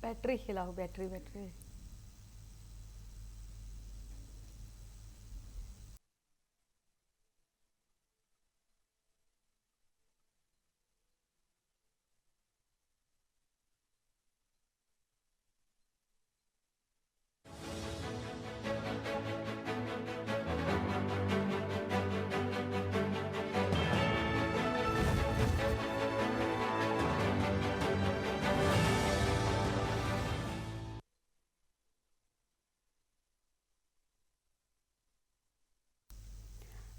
Battery हिलाओ, battery battery.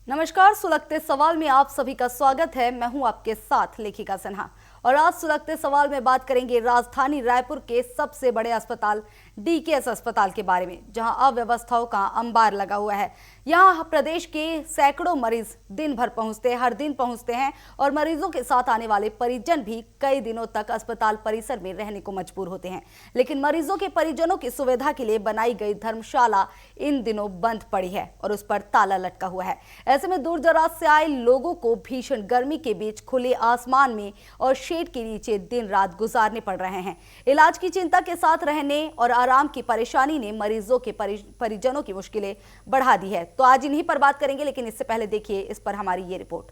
नमस्कार, सुलगते सवाल में आप सभी का स्वागत है। मैं हूं आपके साथ लेखिका सिन्हा और आज सुलगते सवाल में बात करेंगे राजधानी रायपुर के सबसे बड़े अस्पताल डीकेएस अस्पताल के बारे में, जहां अव्यवस्थाओं का अंबार लगा हुआ है। यहां प्रदेश के सैकड़ों मरीज दिन भर पहुंचते हैं, हर दिन पहुंचते हैं और मरीजों के साथ आने वाले परिजन भी कई दिनों तक अस्पताल परिसर में रहने को मजबूर होते हैं। लेकिन मरीजों के परिजनों की सुविधा के लिए बनाई गई धर्मशाला इन दिनों बंद पड़ी है और उस पर ताला लटका हुआ है। ऐसे में दूर दराज से आए लोगों को भीषण गर्मी के बीच खुले आसमान में और शेड के नीचे दिन रात गुजारने पड़ रहे हैं। इलाज की चिंता के साथ रहने और आराम की परेशानी ने मरीजों के परिजनों की मुश्किलें बढ़ा दी है। तो आज इन्हीं पर बात करेंगे, लेकिन इससे पहले देखिए इस पर हमारी ये रिपोर्ट।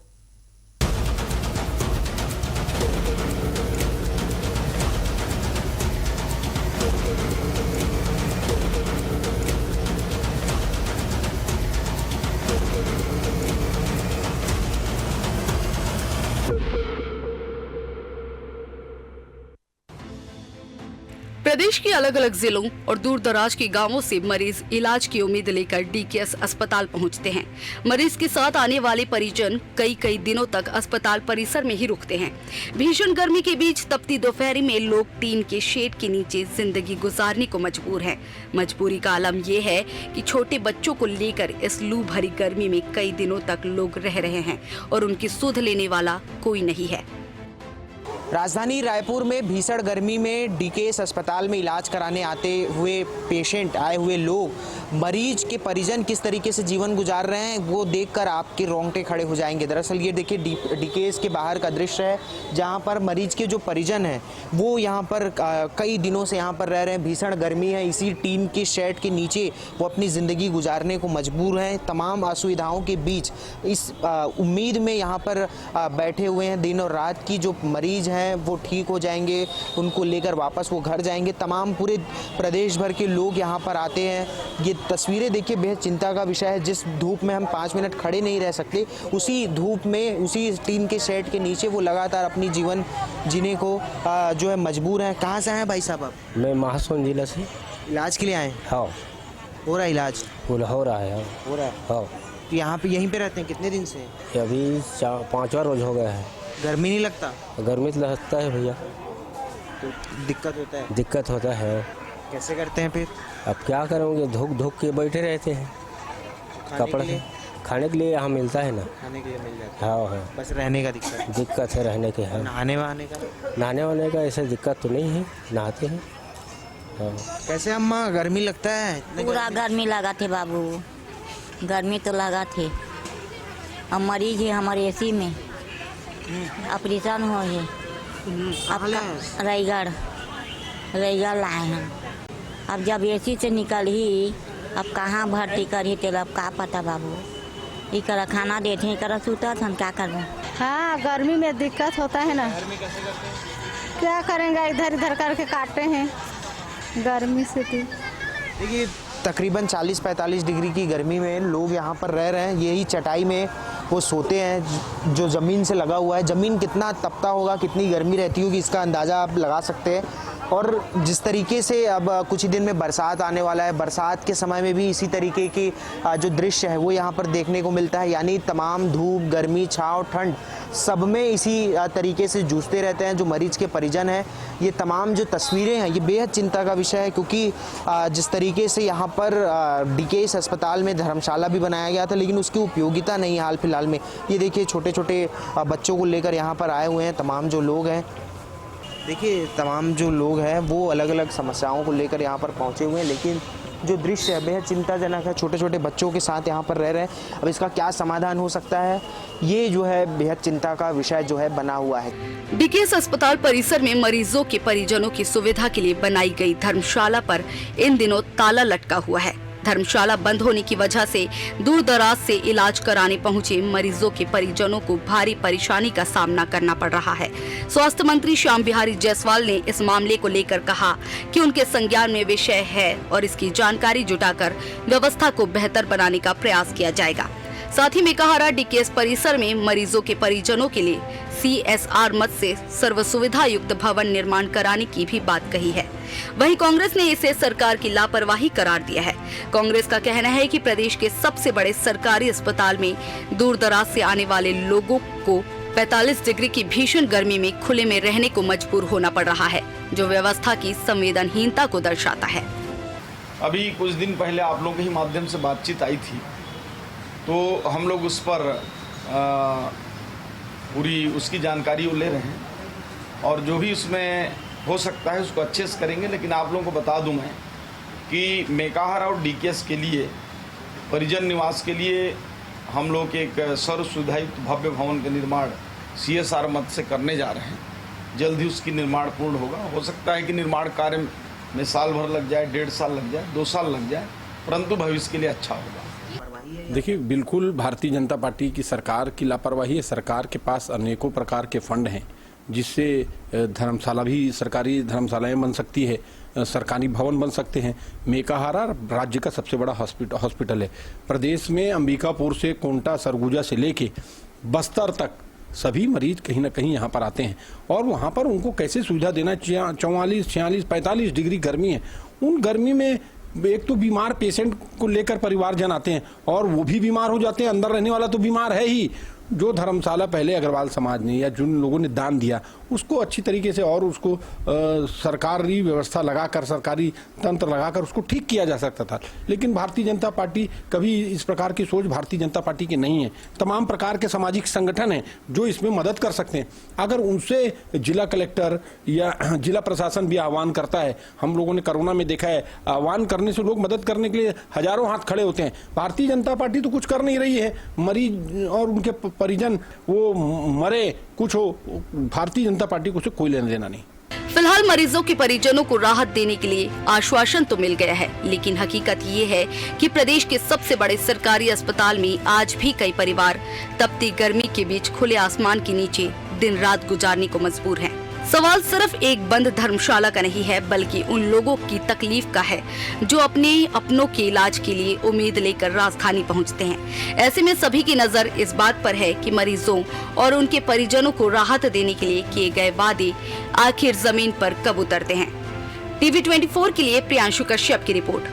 प्रदेश के अलग अलग जिलों और दूर दराज के गांवों से मरीज इलाज की उम्मीद लेकर डीकेएस अस्पताल पहुंचते हैं। मरीज के साथ आने वाले परिजन कई दिनों तक अस्पताल परिसर में ही रुकते हैं। भीषण गर्मी के बीच तपती दोपहरी में लोग टीन के शेड के नीचे जिंदगी गुजारने को मजबूर हैं। मजबूरी का आलम यह है कि छोटे बच्चों को लेकर इस लू भरी गर्मी में कई दिनों तक लोग रह रहे हैं और उनकी सुध लेने वाला कोई नहीं है। राजधानी रायपुर में भीषण गर्मी में डीकेएस अस्पताल में इलाज कराने आते हुए पेशेंट, आए हुए लोग, मरीज के परिजन किस तरीके से जीवन गुजार रहे हैं वो देखकर आपके रोंगटे खड़े हो जाएंगे। दरअसल ये देखिए डीकेएस के बाहर का दृश्य है, जहां पर मरीज के जो परिजन हैं वो यहां पर कई दिनों से यहां पर रह रहे हैं। भीषण गर्मी है, इसी टीन के शेड के नीचे वो अपनी ज़िंदगी गुजारने को मजबूर हैं। तमाम असुविधाओं के बीच इस उम्मीद में यहाँ पर बैठे हुए हैं दिन और रात की जो मरीज हैं वो ठीक हो जाएंगे, उनको लेकर वापस वो घर जाएंगे। तमाम पूरे प्रदेश भर के लोग यहाँ पर आते हैं। ये तस्वीरें देखिए बेहद चिंता का विषय है। जिस धूप में हम 5 मिनट खड़े नहीं रह सकते, उसी धूप में, उसी टीन के शेड के नीचे वो लगातार अपनी जीवन जीने को जो है मजबूर हैं। कहाँ से हैं भाई साहब आप? मैं महासोन जिला से। इलाज के लिए आए? हाँ। हो रहा है इलाज? हो रहा है। हो रहा है। हाँ। तो यहाँ पे यहीं पे रहते हैं कितने दिन से? अभी 5वां रोज हो गया है। गर्मी नहीं लगता? गर्मी तो लगता है भैया, तो दिक्कत होता है? दिक्कत होता है। कैसे करते हैं फिर? अब क्या करोगे, धूप के बैठे रहते हैं। कपड़ा खाने के लिए यहाँ मिलता है ना, खाने के लिए मिल जाता है। हाँ। बस रहने का दिक्कत है रहने के। है नहाने वहाने का? नहाने वाने का ऐसे दिक्कत तो नहीं है, नहाते हैं। हाँ। कैसे अम्मा, गर्मी लगता है? पूरा गर्मी लगा थे बाबू, गर्मी तो लगा थे। अब मरीज है हमारे एसी में, ऑपरेशन हो है। अब रायगढ़ लाए हैं। अब जब एसी से निकल ही, अब कहाँ भर्ती करी तेल, अब का पता बाबू। इकरा खाना देते हैं, इकरा सूता था, हम क्या कर रहे हैं। हाँ, गर्मी में दिक्कत होता है ना। क्या करेंगे, इधर इधर करके काटते हैं गर्मी से। तो देखिए तकरीबन 40-45 डिग्री की गर्मी में लोग यहाँ पर रह रहे हैं। यही चटाई में वो सोते हैं जो ज़मीन से लगा हुआ है। ज़मीन कितना तपता होगा, कितनी गर्मी रहती होगी, इसका अंदाज़ा आप लगा सकते हैं। और जिस तरीके से अब कुछ ही दिन में बरसात आने वाला है, बरसात के समय में भी इसी तरीके की जो दृश्य है वो यहाँ पर देखने को मिलता है। यानी तमाम धूप, गर्मी, छाँव, ठंड, सब में इसी तरीके से जूझते रहते हैं जो मरीज के परिजन हैं। ये तमाम जो तस्वीरें हैं ये बेहद चिंता का विषय है, क्योंकि जिस तरीके से यहाँ पर डीकेएस अस्पताल में धर्मशाला भी बनाया गया था, लेकिन उसकी उपयोगिता नहीं हाल फिलहाल में। ये देखिए छोटे छोटे बच्चों को लेकर यहाँ पर आए हुए हैं तमाम जो लोग हैं। देखिए तमाम जो लोग हैं वो अलग अलग समस्याओं को लेकर यहाँ पर पहुँचे हुए हैं, लेकिन जो दृश्य है बेहद चिंताजनक है। छोटे छोटे बच्चों के साथ यहाँ पर रह रहे हैं। अब इसका क्या समाधान हो सकता है, ये जो है बेहद चिंता का विषय जो है बना हुआ है। डीकेएस अस्पताल परिसर में मरीजों के परिजनों की सुविधा के लिए बनाई गई धर्मशाला पर इन दिनों ताला लटका हुआ है। धर्मशाला बंद होने की वजह से दूर दराज से इलाज कराने पहुंचे मरीजों के परिजनों को भारी परेशानी का सामना करना पड़ रहा है। स्वास्थ्य मंत्री श्याम बिहारी जायसवाल ने इस मामले को लेकर कहा कि उनके संज्ञान में विषय है और इसकी जानकारी जुटाकर व्यवस्था को बेहतर बनाने का प्रयास किया जाएगा। साथ ही मेकाहारा डीकेएस परिसर में मरीजों के परिजनों के लिए CSR मद से सर्व सुविधा युक्त भवन निर्माण कराने की भी बात कही है। वहीं कांग्रेस ने इसे सरकार की लापरवाही करार दिया है। कांग्रेस का कहना है कि प्रदेश के सबसे बड़े सरकारी अस्पताल में दूर दराज से आने वाले लोगों को 45 डिग्री की भीषण गर्मी में खुले में रहने को मजबूर होना पड़ रहा है, जो व्यवस्था की संवेदनहीनता को दर्शाता है। अभी कुछ दिन पहले आप लोगों के ही माध्यम से बातचीत आई थी, तो हम लोग उस पर पूरी उसकी जानकारी ले रहे हैं और जो भी उसमें हो सकता है उसको अच्छे से करेंगे। लेकिन आप लोगों को बता दूं मैं कि मेकाहारा और डीकेएस के लिए परिजन निवास के लिए हम लोग एक सर्व सुविधायुक्त भव्य भवन का निर्माण CSR मद से करने जा रहे हैं। जल्द ही उसकी निर्माण पूर्ण होगा। हो सकता है कि निर्माण कार्य में साल भर लग जाए, 1.5 साल लग जाए, 2 साल लग जाए, परंतु भविष्य के लिए अच्छा होगा। देखिए, बिल्कुल भारतीय जनता पार्टी की सरकार की लापरवाही है। सरकार के पास अनेकों प्रकार के फंड हैं जिससे धर्मशाला भी सरकारी धर्मशालाएं बन सकती है, सरकारी भवन बन सकते हैं। मेकाहारा राज्य का सबसे बड़ा हॉस्पिटल है। प्रदेश में अंबिकापुर से कोंटा सरगुजा से लेके बस्तर तक सभी मरीज कहीं ना कहीं यहाँ पर आते हैं और वहाँ पर उनको कैसे सुविधा देना, 44, 46, 45 डिग्री गर्मी है। उन गर्मी में एक तो बीमार पेशेंट को लेकर परिवारजन आते हैं और वो भी बीमार हो जाते हैं। अंदर रहने वाला तो बीमार है ही। जो धर्मशाला पहले अग्रवाल समाज ने या जिन लोगों ने दान दिया उसको अच्छी तरीके से और उसको सरकारी व्यवस्था लगाकर, सरकारी तंत्र लगाकर उसको ठीक किया जा सकता था। लेकिन भारतीय जनता पार्टी कभी इस प्रकार की सोच भारतीय जनता पार्टी की नहीं है। तमाम प्रकार के सामाजिक संगठन हैं जो इसमें मदद कर सकते हैं। अगर उनसे जिला कलेक्टर या जिला प्रशासन भी आह्वान करता है, हम लोगों ने कोरोना में देखा है, आह्वान करने से लोग मदद करने के लिए हजारों हाथ खड़े होते हैं। भारतीय जनता पार्टी तो कुछ कर नहीं रही है। मरीज और उनके परिजन वो मरे कुछ हो, भारतीय जनता पार्टी को कोई लेना देना नहीं। फिलहाल मरीजों के परिजनों को राहत देने के लिए आश्वासन तो मिल गया है, लेकिन हकीकत ये है कि प्रदेश के सबसे बड़े सरकारी अस्पताल में आज भी कई परिवार तपती गर्मी के बीच खुले आसमान के नीचे दिन रात गुजारने को मजबूर हैं। सवाल सिर्फ एक बंद धर्मशाला का नहीं है, बल्कि उन लोगों की तकलीफ का है जो अपने अपनों के इलाज के लिए उम्मीद लेकर राजधानी पहुंचते हैं। ऐसे में सभी की नजर इस बात पर है कि मरीजों और उनके परिजनों को राहत देने के लिए किए गए वादे आखिर जमीन पर कब उतरते हैं। टीवी 24 के लिए प्रियांशु कश्यप की रिपोर्ट।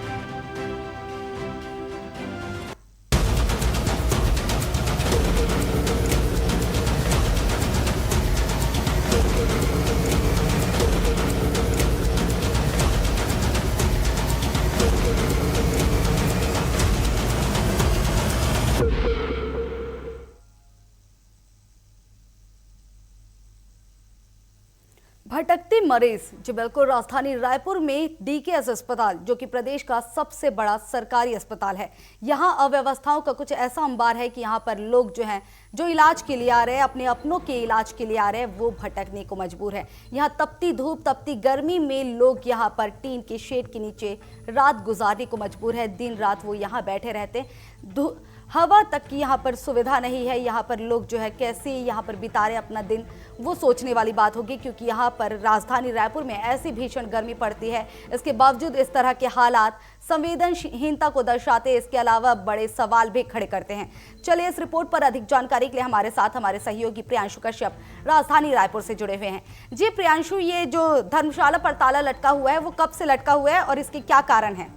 भटकते मरीज, जी बिल्कुल, राजधानी रायपुर में डीकेएस अस्पताल जो कि प्रदेश का सबसे बड़ा सरकारी अस्पताल है, यहाँ अव्यवस्थाओं का कुछ ऐसा अंबार है कि यहाँ पर लोग जो हैं, जो इलाज के लिए आ रहे हैं, अपने अपनों के इलाज के लिए आ रहे हैं, वो भटकने को मजबूर है। यहाँ तपती धूप, तपती गर्मी में लोग यहाँ पर टीन के शेड के नीचे रात गुजारने को मजबूर है। दिन रात वो यहाँ बैठे रहते हैं। हवा तक की यहाँ पर सुविधा नहीं है। यहाँ पर लोग जो है कैसे यहाँ पर बिता रहे अपना दिन, वो सोचने वाली बात होगी, क्योंकि यहाँ पर राजधानी रायपुर में ऐसी भीषण गर्मी पड़ती है। इसके बावजूद इस तरह के हालात संवेदनहीनता को दर्शाते हैं। इसके अलावा बड़े सवाल भी खड़े करते हैं। चलिए इस रिपोर्ट पर अधिक जानकारी के लिए हमारे साथ हमारे सहयोगी प्रियांशु कश्यप राजधानी रायपुर से जुड़े हुए हैं। जी प्रियांशु, ये जो धर्मशाला पर ताला लटका हुआ है वो कब से लटका हुआ है और इसके क्या कारण है?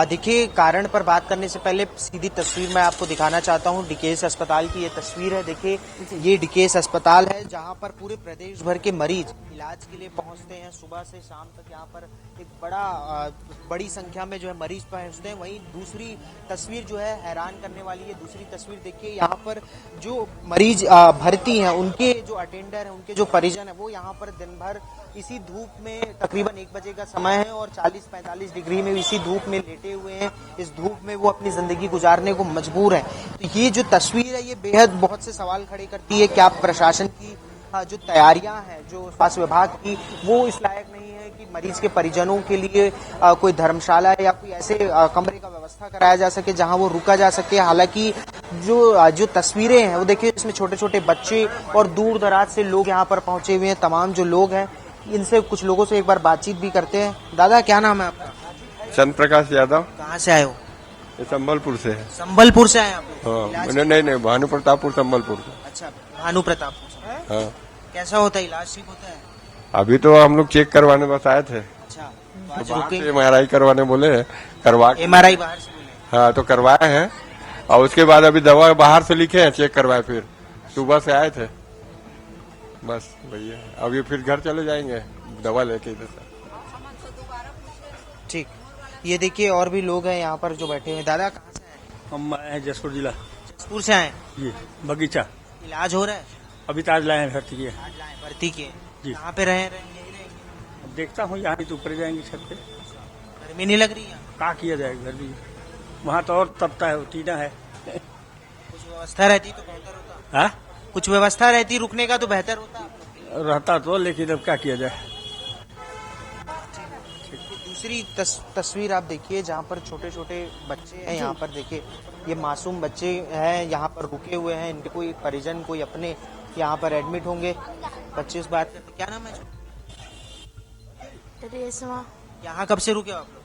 देखिए, कारण पर बात करने से पहले सीधी तस्वीर मैं आपको दिखाना चाहता हूं। डीकेएस अस्पताल की ये तस्वीर है। देखिए, ये डीकेएस अस्पताल है जहां पर पूरे प्रदेश भर के मरीज इलाज के लिए पहुंचते हैं। सुबह से शाम तक यहाँ पर एक बड़ी संख्या में जो है मरीज पहुंचते हैं। वहीं दूसरी तस्वीर जो है हैरान करने वाली है। दूसरी तस्वीर देखिए, यहाँ पर जो मरीज भर्ती हैं, उनके जो अटेंडर हैं, उनके जो परिजन है, वो यहाँ पर दिन भर इसी धूप में तकरीबन 1 बजे का समय है और 40-45 डिग्री में इसी धूप में लेटे हुए हैं। इस धूप में वो अपनी जिंदगी गुजारने को मजबूर है। तो ये जो तस्वीर है ये बेहद बहुत से सवाल खड़े करती है। क्या प्रशासन की जो तैयारियां हैं, जो स्वास्थ्य विभाग की, वो इस लायक नहीं है कि मरीज के परिजनों के लिए कोई धर्मशाला या कोई ऐसे कमरे का व्यवस्था कराया जा सके जहां वो रुका जा सके। हालांकि जो तस्वीरें हैं वो देखिए, इसमें छोटे छोटे बच्चे और दूर दराज से लोग यहाँ पर पहुंचे हुए हैं। तमाम जो लोग हैं इनसे कुछ लोगों से एक बार बातचीत भी करते हैं। दादा, क्या नाम है आपका? चंद्र प्रकाश यादव। कहाँ से आए हो? ये संबलपुर से है। संबलपुर से आए आप लोग? हाँ, नहीं, भानु प्रतापपुर संबलपुर से। अच्छा, भानु प्रतापपुर से। हाँ। कैसा होता है इलाज? ठीक होता है? अभी तो हम लोग चेक करवाने बस आए थे। अच्छा, तो आज बाहर रुके? से MRI करवाने बोले हैं, करवा के। MRI बाहर से बोले? हाँ, तो करवाए हैं और उसके बाद अभी दवा बाहर से लिखे हैं, चेक करवाए, फिर सुबह से आए थे। बस भैया अभी फिर घर चले जाएंगे दवा लेके इधर से। ठीक, ये देखिए और भी लोग हैं यहाँ पर जो बैठे हुए हैं। दादा, कहाँ से आए? हम आए हैं जसपुर जिला। जसपुर से आए? जी, बगीचा। इलाज हो रहा है? अभी तो आज लाए हैं, भर्ती किए। आज लाए, भर्ती किए? जी। कहाँ पे यहीं रहेंगे? अब देखता हूँ, यहाँ तो ऊपर जाएंगे छत पे। गर्मी नहीं लग रही है? क्या किया जाएगा, घर भी वहाँ तो और तपता है, टीना है। कुछ व्यवस्था रहती तो बेहतर होता। हाँ, कुछ व्यवस्था रहती रुकने का तो बेहतर होता। रहता तो, लेकिन अब क्या किया जाए। दूसरी तस्वीर आप देखिए जहाँ पर छोटे छोटे बच्चे हैं। यहाँ पर देखिए, ये मासूम बच्चे हैं, यहाँ पर रुके हुए हैं। इनके कोई परिजन, कोई अपने यहाँ पर एडमिट होंगे। बच्चे उस बात करते। क्या नाम है? रेशमा। यहाँ कब से रुके हो आप लोग?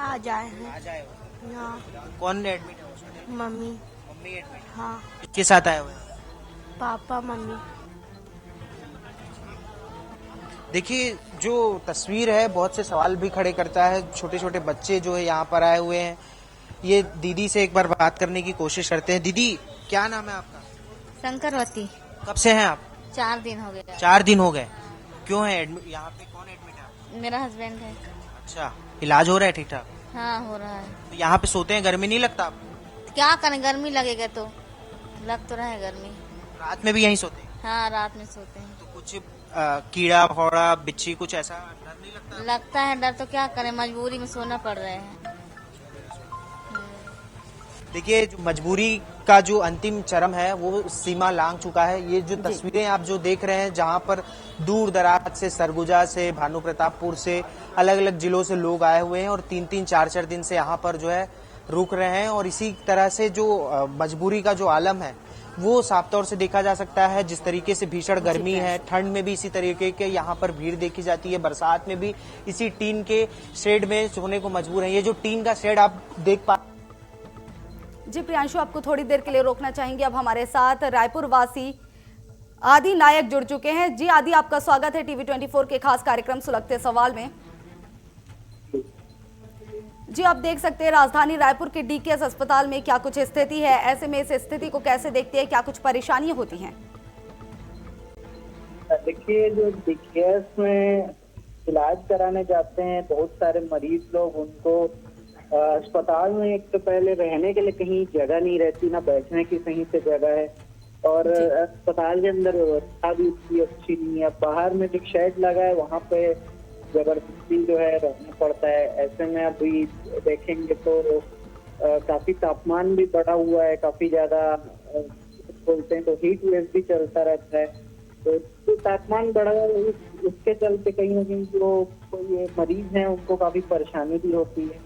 आज आए हैं। आज आए हो? यहाँ कौन एडमिट है उसमें? मम्मी। Mummy admit? हाँ, किसके साथ आए हुए हैं? Papa mummy. देखिए, जो तस्वीर है बहुत से सवाल भी खड़े करता है। छोटे छोटे बच्चे जो है यहाँ पर आए हुए हैं। ये दीदी से एक बार बात करने की कोशिश करते हैं। दीदी, क्या नाम है आपका? शंकरवती। कब से हैं आप? 4 दिन हो गए। 4 दिन हो गए। क्यों है एडमिट? यहाँ पे कौन एडमिट है? मेरा हस्बैंड है। अच्छा, इलाज हो रहा है ठीक ठाक? हाँ, हो रहा है। तो यहाँ पे सोते हैं, गर्मी नहीं लगता आपको? क्या करें, गर्मी लगेगा तो लग तो रहा है गर्मी। रात में भी यहीं सोते हैं? हाँ, रात में सोते हैं। तो कुछ कीड़ा फौड़ा, बिच्छी, कुछ ऐसा डर नहीं लगता? लगता है डर, तो क्या करें, मजबूरी में सोना पड़ रहे हैं। देखिए, जो मजबूरी का जो अंतिम चरम है वो सीमा लांघ चुका है। ये जो तस्वीरें आप जो देख रहे हैं, जहां पर दूर दराज से, सरगुजा से, भानु प्रतापपुर से, अलग अलग जिलों से लोग आए हुए हैं और 3-3, 4-4 दिन से यहाँ पर जो है रुक रहे हैं। और इसी तरह से जो मजबूरी का जो आलम है वो साफ तौर से देखा जा सकता है। जिस तरीके से भीषण गर्मी है, ठंड में भी इसी तरीके के यहाँ पर भीड़ देखी जाती है, बरसात में भी इसी टीन के शेड में सोने को मजबूर है। ये जो टीन का शेड आप देख पा। जी प्रियांशु, आपको थोड़ी देर के लिए रोकना चाहेंगे। अब हमारे साथ रायपुर वासी आदि नायक जुड़ चुके हैं। जी आदि, आपका स्वागत है टीवी 24 के खास कार्यक्रम सुलगते सवाल में। जी, आप देख सकते हैं राजधानी रायपुर के डीकेएस अस्पताल में क्या कुछ स्थिति है। ऐसे में इस स्थिति को कैसे देखते हैं, क्या कुछ परेशानियां होती हैं? देखिए, जो डीकेएस में इलाज कराने जाते हैं बहुत सारे मरीज लोग, उनको अस्पताल में एक तो पहले रहने के लिए कहीं जगह नहीं रहती, ना बैठने की सही से जगह है, और अस्पताल के अंदर व्यवस्था भी इतनी अच्छी नहीं है। बाहर में जो शेड लगा है वहाँ पे जबरदस्ती जो है रहना पड़ता है। ऐसे में अभी देखेंगे तो काफी तापमान भी बढ़ा हुआ है, काफी ज्यादा बोलते हैं तो हीट वेव भी चलता रहता है। तो तापमान बढ़ा उसके चलते कहीं ना कहीं जो ये मरीज हैं उनको काफी परेशानी भी होती है।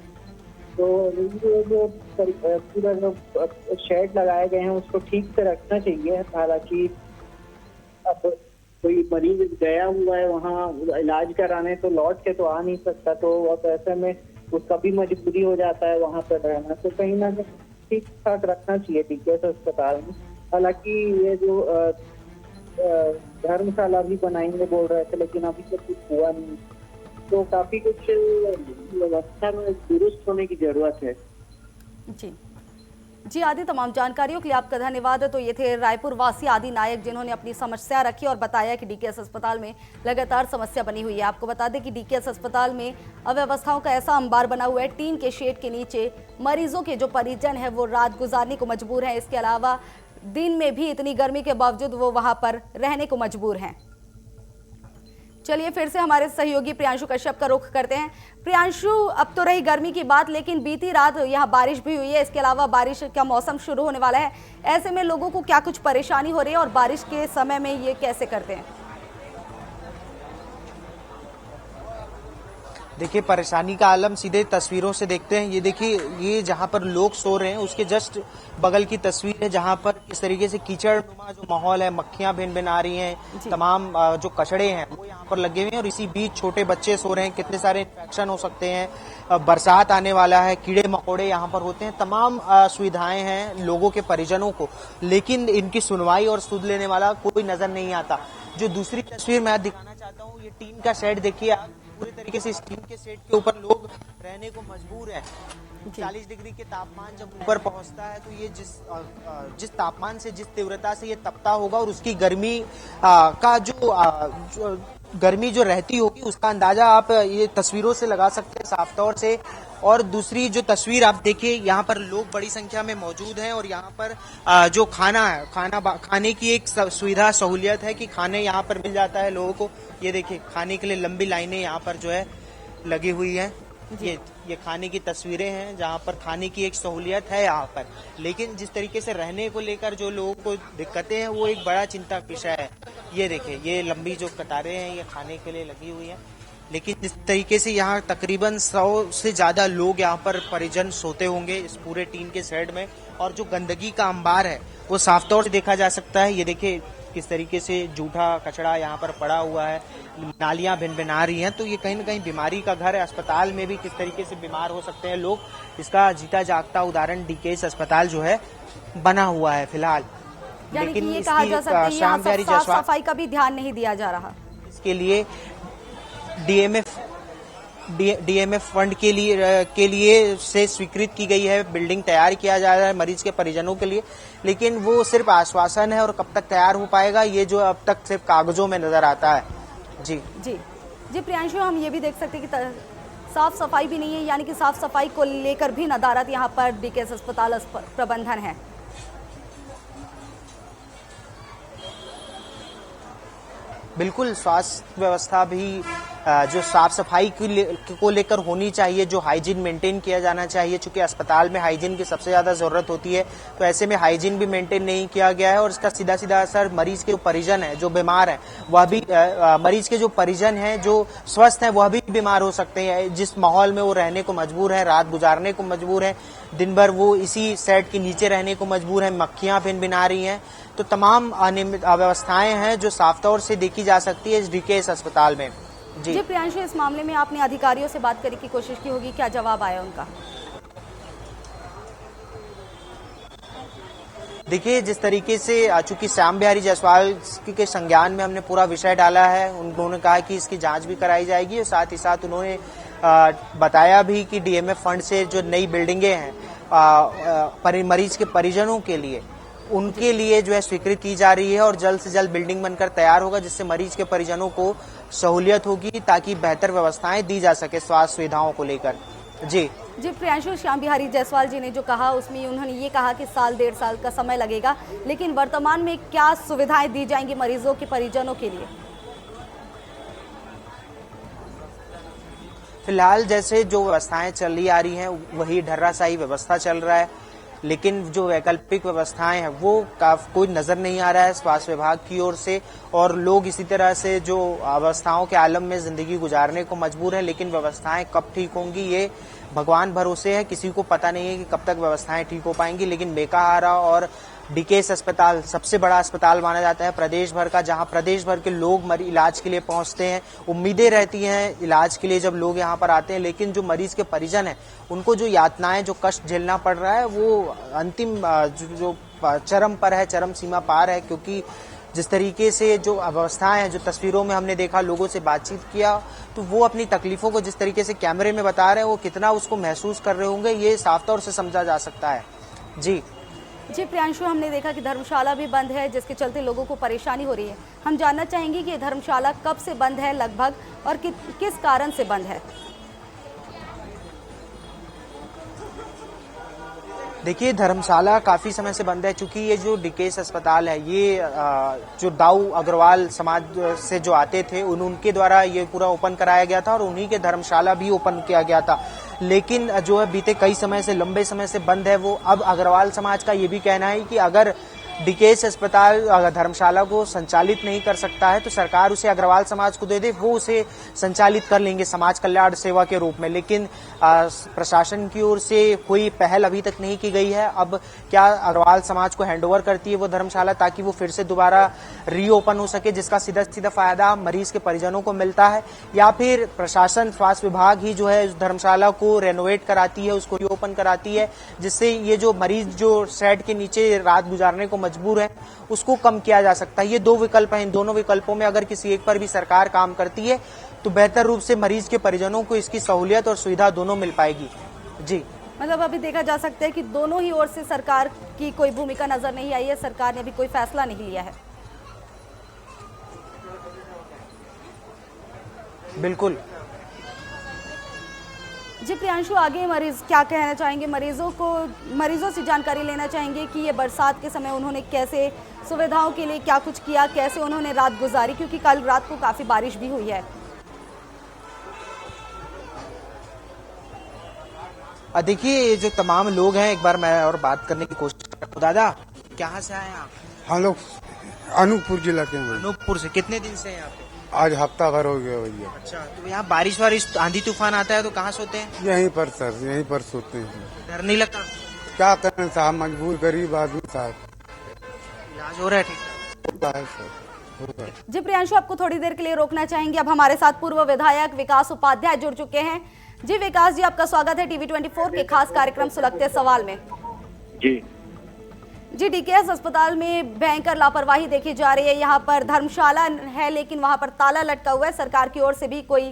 तो ये जो पूरा जो शेड लगाए गए हैं उसको ठीक से रखना चाहिए। हालांकि अब कोई मरीज गया हुआ है वहाँ इलाज कराने, तो लौट के तो आ नहीं सकता, तो अब ऐसे में उसका भी मजबूरी हो जाता है वहाँ पर रहना। तो कहीं ना कहीं ठीक ठाक रखना चाहिए डीकेएस अस्पताल में। हालांकि ये जो धर्मशाला भी बनाएंगे बोल रहे थे, लेकिन अभी तक कुछ हुआ नहीं, तो काफी कुछ व्यवस्था में दुरुस्त होने की जरूरत है। जी आदि, तमाम जानकारियों के लिए आपका धन्यवाद। तो ये थे रायपुर वासी आदि नायक, जिन्होंने अपनी समस्या रखी और बताया कि डीकेएस अस्पताल में लगातार समस्या बनी हुई है। आपको बता दें कि डीकेएस अस्पताल में अव्यवस्थाओं का ऐसा अंबार बना हुआ है, टीन के शेड के नीचे मरीजों के जो परिजन है वो रात गुजारने को मजबूर हैं। इसके अलावा दिन में भी इतनी गर्मी के बावजूद वो वहां पर रहने को मजबूर हैं। चलिए फिर से हमारे सहयोगी प्रियांशु कश्यप का रुख करते हैं। प्रियांशु, अब तो रही गर्मी की बात, लेकिन बीती रात यहाँ बारिश भी हुई है। इसके अलावा बारिश का मौसम शुरू होने वाला है। ऐसे में लोगों को क्या कुछ परेशानी हो रही है और बारिश के समय में ये कैसे करते हैं? देखिए, परेशानी का आलम सीधे तस्वीरों से देखते हैं। ये देखिए, ये जहां पर लोग सो रहे हैं उसके जस्ट बगल की तस्वीर है, जहां पर किस तरीके से कीचड़नुमा जो माहौल है, मक्खियां भिन भिन आ रही हैं, तमाम जो कचड़े हैं वो यहाँ पर लगे हुए हैं और इसी बीच छोटे बच्चे सो रहे हैं। कितने सारे इन्फेक्शन हो सकते हैं, बरसात आने वाला है, कीड़े मकोड़े यहाँ पर होते हैं। तमाम सुविधाएं हैं लोगों के परिजनों को, लेकिन इनकी सुनवाई और सुध लेने वाला कोई नजर नहीं आता। जो दूसरी तस्वीर मैं दिखाना चाहता हूँ, ये टीन का शेड देखिए आप। पूरे तरीके से इस टीन के सेट के ऊपर लोग रहने को मजबूर है। 40 डिग्री के तापमान जब ऊपर पहुंचता है तो ये जिस तापमान से, जिस तीव्रता से ये तपता होगा और उसकी गर्मी का जो गर्मी जो रहती होगी उसका अंदाजा आप ये तस्वीरों से लगा सकते हैं साफ तौर से। और दूसरी जो तस्वीर आप देखिए, यहाँ पर लोग बड़ी संख्या में मौजूद हैं और यहाँ पर जो खाना है, खाने की एक सुविधा सहूलियत है कि खाने यहाँ पर मिल जाता है लोगों को। ये देखिए, खाने के लिए लंबी लाइनें यहाँ पर जो है लगी हुई हैं। ये खाने की तस्वीरें हैं जहाँ पर खाने की एक सहूलियत है यहाँ पर, लेकिन जिस तरीके से रहने को लेकर जो लोगों को दिक्कतें हैं वो एक बड़ा चिंता का विषय है। ये देखिए, ये लंबी जो कतारें हैं ये खाने के लिए लगी हुई हैं, लेकिन जिस तरीके से यहाँ तकरीबन 100 से ज्यादा लोग यहाँ पर परिजन सोते होंगे इस पूरे टीन के शेड में, और जो गंदगी का अंबार है वो साफ तौर से देखा जा सकता है। ये देखिए किस तरीके से जूठा कचड़ा यहाँ पर पड़ा हुआ है, नालियां भिन भिन आ रही हैं, तो ये कहीं न कहीं बीमारी का घर है। अस्पताल में भी किस तरीके से बीमार हो सकते हैं लोग, इसका जीता जागता उदाहरण डीकेएस अस्पताल जो है बना हुआ है फिलहाल। लेकिन ये कहा जा सकता है यहाँ साफ सफाई का भी ध्यान नहीं दिया जा रहा। इसके लिए डीएमएफ फंड के लिए से स्वीकृत की गई है, बिल्डिंग तैयार किया जा रहा है मरीज के परिजनों के लिए, लेकिन वो सिर्फ आश्वासन है और कब तक तैयार हो पाएगा ये जो अब तक सिर्फ कागजों में नजर आता है। जी प्रियांशु, हम ये भी देख सकते हैं कि साफ सफाई भी नहीं है, यानी कि साफ सफाई को लेकर भी नदारत यहाँ पर डीकेएस अस्पताल प्रबंधन है। बिल्कुल, स्वास्थ्य व्यवस्था भी जो साफ सफाई को लेकर होनी चाहिए, जो हाइजीन मेंटेन किया जाना चाहिए, चूंकि अस्पताल में हाइजीन की सबसे ज्यादा जरूरत होती है, तो ऐसे में हाइजीन भी मेंटेन नहीं किया गया है और इसका सीधा सीधा असर मरीज के जो परिजन है, जो बीमार है, वह भी मरीज के जो परिजन हैं जो स्वस्थ हैं वह भी बीमार हो सकते हैं। जिस माहौल में वो रहने को मजबूर है, रात गुजारने को मजबूर है, दिन भर वो इसी शेड के नीचे रहने को मजबूर है, मक्खियां भिन भिन आ रही हैं, तो तमाम अनियमित अव्यवस्थाएं हैं जो साफ तौर से देखी जा सकती है इस डीकेएस अस्पताल में। जी प्रियांशु, इस मामले में आपने अधिकारियों से बात करने की कोशिश की होगी, क्या जवाब आया उनका? देखिए, जिस तरीके से चूंकि श्याम बिहारी जायसवाल के संज्ञान में हमने पूरा विषय डाला है, उन्होंने कहा कि इसकी जांच भी कराई जाएगी और साथ ही साथ उन्होंने बताया भी कि डीएमएफ फंड से जो नई बिल्डिंगें हैं मरीज के परिजनों के लिए, उनके लिए जो है स्वीकृत की जा रही है और जल्द से जल्द बिल्डिंग बनकर तैयार होगा, जिससे मरीज के परिजनों को सहूलियत होगी ताकि बेहतर व्यवस्थाएं दी जा सके स्वास्थ्य सुविधाओं को लेकर। जी प्रियांशु, श्याम बिहारी जायसवाल जी ने जो कहा उसमें उन्होंने ये कहा कि 1.5 साल का समय लगेगा, लेकिन वर्तमान में क्या सुविधाएं दी जाएंगी मरीजों के परिजनों के लिए? फिलहाल जैसे जो व्यवस्थाएं चली आ रही हैं वही ढर्राशाही व्यवस्था चल रहा है, लेकिन जो वैकल्पिक व्यवस्थाएं हैं वो कोई नजर नहीं आ रहा है स्वास्थ्य विभाग की ओर से, और लोग इसी तरह से जो अवस्थाओं के आलम में जिंदगी गुजारने को मजबूर है, लेकिन व्यवस्थाएं कब ठीक होंगी ये भगवान भरोसे है, किसी को पता नहीं है कि कब तक व्यवस्थाएं ठीक हो पाएंगी। लेकिन मेकाहारा और डीकेएस अस्पताल सबसे बड़ा अस्पताल माना जाता है प्रदेश भर का, जहां प्रदेश भर के लोग इलाज के लिए पहुंचते हैं। उम्मीदें रहती हैं इलाज के लिए जब लोग यहां पर आते हैं, लेकिन जो मरीज के परिजन हैं उनको जो यातनाएं, जो कष्ट झेलना पड़ रहा है वो अंतिम जो चरम पर है, चरम सीमा पार है, क्योंकि जिस तरीके से जो अवस्थाएं हैं, जो तस्वीरों में हमने देखा, लोगों से बातचीत किया, तो वो अपनी तकलीफों को जिस तरीके से कैमरे में बता रहे हैं वो कितना उसको महसूस कर रहे होंगे ये साफ तौर से समझा जा सकता है। जी प्रियांशु, हमने देखा कि धर्मशाला भी बंद है, जिसके चलते लोगों को परेशानी हो रही है। हम जानना चाहेंगे कि ये धर्मशाला कब से बंद है लगभग और किस कारण से बंद है? देखिए, धर्मशाला काफ़ी समय से बंद है, चूंकि ये जो डीकेएस अस्पताल है ये जो दाऊ अग्रवाल समाज से जो आते थे उनके द्वारा ये पूरा ओपन कराया गया था और उन्हीं के धर्मशाला भी ओपन किया गया था। लेकिन जो है बीते कई समय से, लंबे समय से बंद है वो। अब अग्रवाल समाज का ये भी कहना है कि अगर डीकेएस अस्पताल धर्मशाला को संचालित नहीं कर सकता है तो सरकार उसे अग्रवाल समाज को दे दे, वो उसे संचालित कर लेंगे समाज कल्याण सेवा के रूप में। लेकिन प्रशासन की ओर से कोई पहल अभी तक नहीं की गई है। अब क्या अग्रवाल समाज को हैंडओवर करती है वो धर्मशाला, ताकि वो फिर से दोबारा रीओपन हो सके, जिसका सीधा सीधा फायदा मरीज के परिजनों को मिलता है, या फिर प्रशासन, स्वास्थ्य विभाग ही जो है धर्मशाला को रेनोवेट कराती है, उसको रीओपन कराती है, जिससे ये जो मरीज जो शेड के नीचे रात गुजारने को मजबूर है उसको कम किया जा सकता है। ये दो विकल्प हैं। इन दोनों विकल्पों में अगर किसी एक पर भी सरकार काम करती है तो बेहतर रूप से मरीज के परिजनों को इसकी सहूलियत और सुविधा दोनों मिल पाएगी। जी, मतलब अभी देखा जा सकता है कि दोनों ही ओर से सरकार की कोई भूमिका नजर नहीं आई है, सरकार ने अभी कोई फैसला नहीं लिया है। बिल्कुल। जी प्रियांशु, आगे मरीज क्या कहना चाहेंगे? मरीजों से जानकारी लेना चाहेंगे कि ये बरसात के समय उन्होंने कैसे सुविधाओं के लिए क्या कुछ किया, कैसे उन्होंने रात गुजारी, क्योंकि कल रात को काफी बारिश भी हुई है। देखिए, ये जो तमाम लोग हैं, एक बार मैं और बात करने की कोशिश कर रहा हूं। दादा, कहाँ से आए आप? हम लोग अनूपपुर जिला के हैं। अनूपपुर से कितने दिन से हैं यहाँ पे? आज हफ्ता भर हो गया भैया। अच्छा, तो यहाँ बारिश वारिश आंधी तूफान आता है तो कहाँ सोते हैं? यहीं पर सर, यहीं पर सोते हैं। डर नहीं लगता? क्या करें साहब, मजबूर गरीब आदमी साहब। इलाज हो रहा है ठीक? होता है सर। जी प्रियांशु, आपको थोड़ी देर के लिए रोकना चाहेंगे। अब हमारे साथ पूर्व विधायक विकास उपाध्याय जुड़ चुके हैं। जी विकास जी, आपका स्वागत है टीवी 24 के खास कार्यक्रम सुलगते सवाल में। जी, डीकेएस अस्पताल में भयंकर लापरवाही देखी जा रही है। यहाँ पर धर्मशाला है लेकिन वहाँ पर ताला लटका हुआ है। सरकार की ओर से भी कोई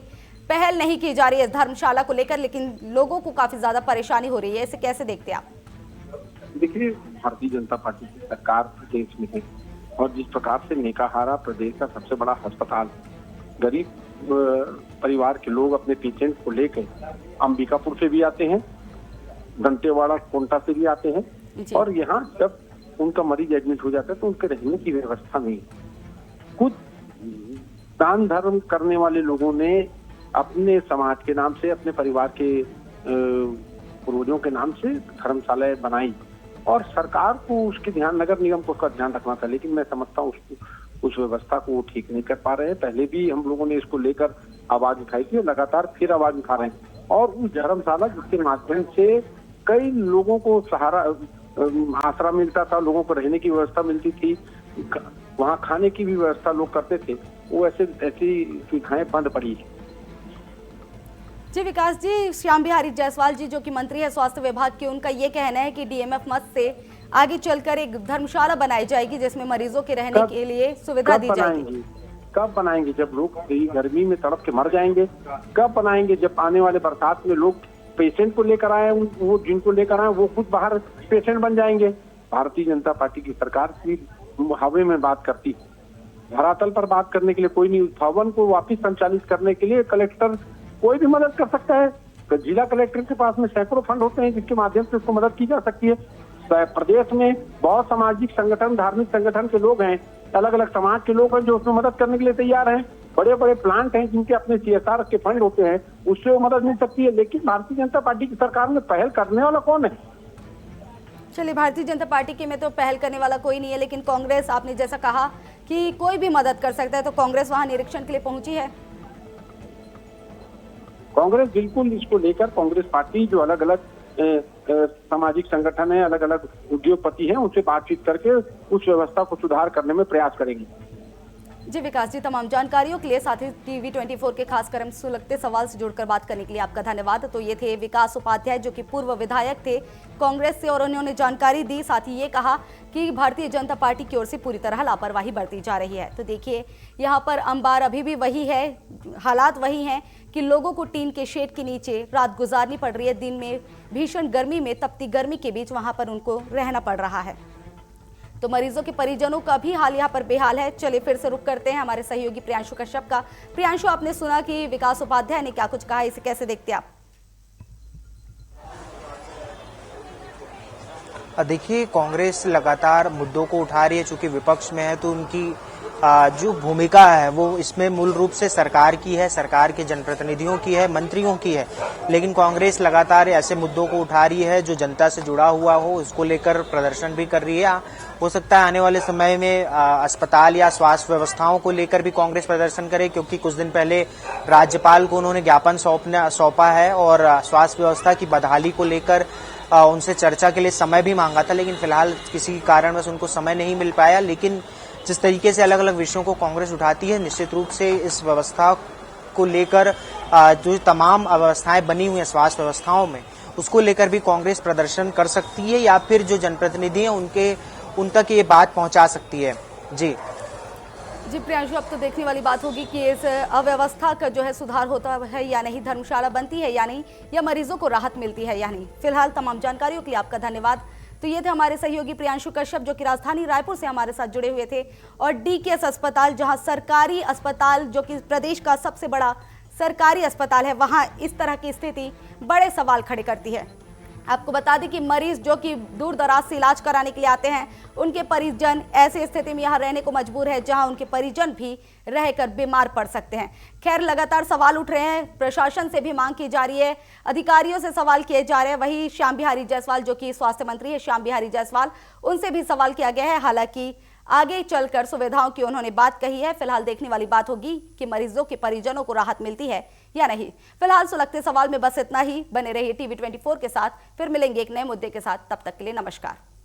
पहल नहीं की जा रही है धर्मशाला को लेकर, लेकिन लोगों को काफी ज्यादा परेशानी हो रही है। इसे कैसे देखते हैं आप? देखिए, भारतीय जनता पार्टी की सरकार प्रदेश में है और जिस प्रकार से मेकाहारा प्रदेश का सबसे बड़ा अस्पताल, गरीब परिवार के लोग अपने पेशेंट को लेकर अंबिकापुर से भी आते हैं, दंतेवाड़ा कोंटा से भी आते हैं, और यहाँ जब उनका मरीज एडमिट हो जाता है तो उनके रहने की व्यवस्था नहीं। कुछ दान धर्म करने वाले लोगों ने अपने समाज के नाम से, अपने परिवार के पूर्वजों के नाम से धर्मशालाएं बनाई और सरकार को उसके ध्यान, नगर निगम को उसका ध्यान रखना था। लेकिन मैं समझता हूँ उस व्यवस्था को वो ठीक नहीं कर पा रहे हैं। पहले भी हम लोगों ने इसको लेकर आवाज उठाई थी, लगातार फिर आवाज उठा रहे हैं। और उस धर्मशाला जिसके माध्यम से कई लोगों को सहारा, आसरा मिलता था, लोगों को रहने की व्यवस्था मिलती थी, वहाँ खाने की भी व्यवस्था लोग करते थे, वो ऐसी सुविधाएं बंद पड़ी है। जी विकास जी, श्याम बिहारी जायसवाल जी जो कि मंत्री है स्वास्थ्य विभाग के, उनका ये कहना है कि डीएमएफ मद से आगे चलकर एक धर्मशाला बनाई जाएगी जिसमें मरीजों के रहने के लिए सुविधा दी जाएगी। कब बनाएंगे? जब लोग गर्मी में तड़प के मर जाएंगे। कब बनाएंगे? जब आने वाले बरसात में लोग पेशेंट को लेकर आए, वो जिनको लेकर आए वो खुद बाहर पेशेंट बन जाएंगे। भारतीय जनता पार्टी की सरकार की हवा में बात करती, धरातल पर बात करने के लिए कोई नहीं। भवन को वापस संचालित करने के लिए कलेक्टर कोई भी मदद कर सकता है। तो जिला कलेक्टर के पास में सैकड़ों फंड होते हैं जिसके माध्यम से उसको मदद की जा सकती है। प्रदेश में बहुत सामाजिक संगठन, धार्मिक संगठन के लोग हैं, अलग अलग समाज के लोग हैं जो उसमें मदद करने के लिए तैयार हैं। बड़े बड़े प्लांट हैं जिनके अपने CSR के फंड होते हैं, उससे वो मदद मिल सकती है। लेकिन भारतीय जनता पार्टी की सरकार में पहल करने वाला कौन है? चलिए, भारतीय जनता पार्टी के में तो पहल करने वाला कोई नहीं है, लेकिन कांग्रेस, आपने जैसा कहा कि कोई भी मदद कर सकता है, तो कांग्रेस वहां निरीक्षण के लिए पहुंची है। कांग्रेस बिल्कुल इसको लेकर, कांग्रेस पार्टी जो अलग अलग सामाजिक संगठन है, अलग अलग उद्योगपति हैं, उनसे बातचीत करके उस व्यवस्था को सुधार करने में प्रयास करेंगी। जी विकास जी, तमाम जानकारियों के लिए, साथ ही टीवी 24 के खास कार्यक्रम सुलगते सवाल से जुड़कर बात करने के लिए आपका धन्यवाद। तो ये थे विकास उपाध्याय जो कि पूर्व विधायक थे कांग्रेस से, और उन्होंने जानकारी दी, साथ ही ये कहा कि भारतीय जनता पार्टी की ओर से पूरी तरह लापरवाही बरती जा रही है। तो देखिए, यहाँ पर अंबार अभी भी वही है, हालात वही हैं कि लोगों को टीन के शेड के नीचे रात गुजारनी पड़ रही है। दिन में भीषण गर्मी में, तपती गर्मी के बीच वहां पर उनको रहना पड़ रहा है। तो मरीजों के परिजनों का भी हाल यहाँ पर बेहाल है। चलिए फिर से रुक करते हैं हमारे सहयोगी प्रियांशु कश्यप का। प्रियांशु, आपने सुना कि विकास उपाध्याय ने क्या कुछ कहा, इसे कैसे देखते आप? देखिए, कांग्रेस लगातार मुद्दों को उठा रही है, चूंकि विपक्ष में है तो उनकी जो भूमिका है वो इसमें मूल रूप से सरकार की है, सरकार के जनप्रतिनिधियों की है, मंत्रियों की है। लेकिन कांग्रेस लगातार ऐसे मुद्दों को उठा रही है जो जनता से जुड़ा हुआ हो, उसको लेकर प्रदर्शन भी कर रही है। हो सकता है आने वाले समय में अस्पताल या स्वास्थ्य व्यवस्थाओं को लेकर भी कांग्रेस प्रदर्शन करे, क्योंकि कुछ दिन पहले राज्यपाल को उन्होंने ज्ञापन सौंपा है और स्वास्थ्य व्यवस्था की बदहाली को लेकर उनसे चर्चा के लिए समय भी मांगा था। लेकिन फिलहाल किसी कारणवश उनको समय नहीं मिल पाया। लेकिन जिस तरीके से अलग अलग विषयों को कांग्रेस उठाती है, निश्चित रूप से इस व्यवस्था को लेकर जो तमाम अव्यवस्थाएं बनी हुई हैं स्वास्थ्य व्यवस्थाओं में, उसको लेकर भी कांग्रेस प्रदर्शन कर सकती है या फिर जो जनप्रतिनिधि हैं उन तक ये बात पहुंचा सकती है। जी प्रियांशु, अब तो देखने वाली बात होगी कि इस अव्यवस्था का जो है सुधार होता है या नहीं, धर्मशाला बनती है या नहीं, या मरीजों को राहत मिलती है या नहीं। फिलहाल तमाम जानकारियों के लिए आपका धन्यवाद। तो ये थे हमारे सहयोगी प्रियांशु कश्यप, जो कि राजधानी रायपुर से हमारे साथ जुड़े हुए थे। और डीकेएस अस्पताल, जहां सरकारी अस्पताल जो कि प्रदेश का सबसे बड़ा सरकारी अस्पताल है, वहां इस तरह की स्थिति बड़े सवाल खड़े करती है। आपको बता दें कि मरीज जो कि दूर दराज से इलाज कराने के लिए आते हैं, उनके परिजन ऐसी स्थिति में यहाँ रहने को मजबूर है जहां उनके परिजन भी रहकर बीमार पड़ सकते हैं। खैर, लगातार सवाल उठ रहे हैं, प्रशासन से भी मांग की जा रही है, अधिकारियों से सवाल किए जा रहे हैं। वही श्याम बिहारी जायसवाल, जो कि स्वास्थ्य मंत्री है, श्याम बिहारी जायसवाल, उनसे भी सवाल किया गया है। हालांकि आगे चलकर सुविधाओं की उन्होंने बात कही है। फिलहाल देखने वाली बात होगी कि मरीजों के परिजनों को राहत मिलती है या नहीं। फिलहाल सुलगते सवाल में बस इतना ही। बने रहिए टीवी 24 के साथ, फिर मिलेंगे एक नए मुद्दे के साथ। तब तक के लिए नमस्कार।